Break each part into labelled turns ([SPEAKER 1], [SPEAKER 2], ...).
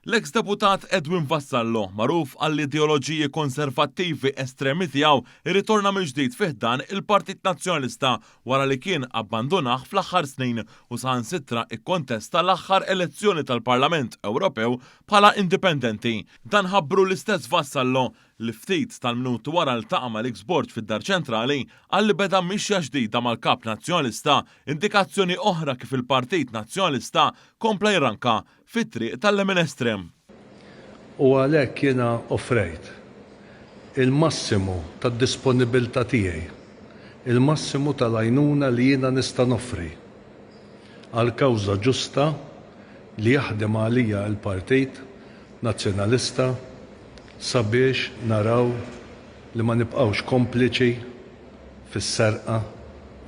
[SPEAKER 1] L-ex-deputat Edwin Vassallo, magħruf għall-ideoloġiji konservattivi estremi tiegħu, irritorna mill-ġdid fih dan il-Partit Nazzjonalista wara li kien abbandonah fl-aħħar snin u saħansitra ikkontesta l-aħħar elezzjoni tal-Parlament Ewropew bħala indipendenti. Dan ħabbru l-istess Vassallo li ftit tal-minuti wara l-taqa' mal-X-Board fid-Dar Ċentrali għalli beda mixja ġdida mal-Kap Nazzjonalista, indikazzjoni oħra kif il-Partit Nazzjonalista kompla jranka fit-triq tal-lemin estrem.
[SPEAKER 2] U għalhekk jiena offrejt il-massimu tad-disponibilità tiegħi, il-massimu tal-għajnuna li jiena nista' noffri għal kawża ġusta li jaħdem għalija l-Partit Nazzjonalista sabiex naraw li ma nibqgħux kompliċi fis-serqa,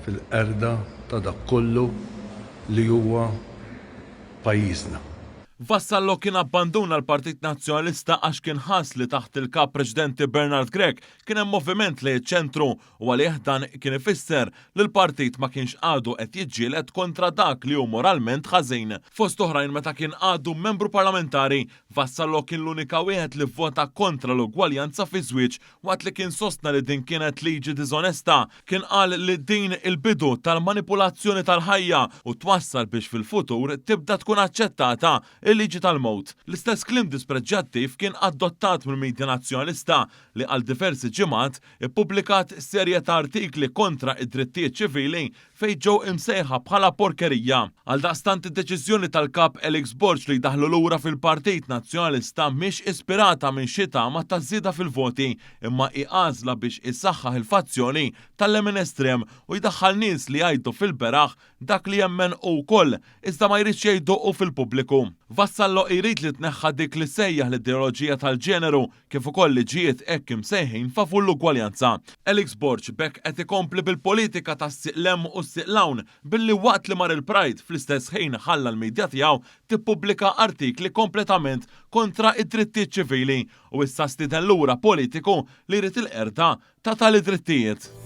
[SPEAKER 2] fil-qerda ta' dak kollu li huwa pajjiżna.
[SPEAKER 1] Vassallo kien abbanduna l-Partit Nazzjonalista għax kien ħass li taħt il-kap preċedenti Bernard Gregg kien hemm moviment li ċentru u għalih dan kien ifisser li l-partit ma kienx għadu qed jiġġieled kontra dak li hu moralment ħażin. Fost oħrajn meta kien għadu membru parlamentari, Vassallo kien l-unika wieħed li vvota kontra l-ugwaljanza fi żwieġ waqt li kien sostna li din kienet liġi diżonesta. Kien qal li din il-bidu tal-manipulazzjoni tal-ħajja u twassal biex fil-futur tibda tkun aċċettata il-liġi tal-mowt. L-istess klim dispreġġattiv kien adottat mill-Midja Nazzjonalista li għal diversi ġimgħat ippubblikat serje ta' artikli kontra id-drittijiet ċivili fejn ġew imsejħa bħala porkerija. Għal daqstant id-deċiżjoni tal-kap Alex Borg li jdaħlu lura fil-Partit Nazzjonalista mhix ispirata minn xi tama ta' żieda fil-voti imma hi għażla biex issaħħaħ il-fazzjoni tal-lemin estrem u jdaħħal nies li jgħidu fil-beraħ dak li jemmen wkoll iżda ma jridx jgħidu fil-pubbliku. Vassallo jrid li tneħħa dik li sejjaħ l-ideoloġija tal-ġeneru kif ukoll liġijiet hekk imsejħin favur l-ugwaljanza. Alex Borg bekk qed ikompli bil-politika tas-siqlem u s-siqlawn billi waqt li mar il-Pride fl-istess ħin ħalla l-midja tiegħu tippubblika artikli kompletament kontra id-drittijiet ċivili u issa stiden lura politiku li jrid il-qerda ta' tali drittijiet.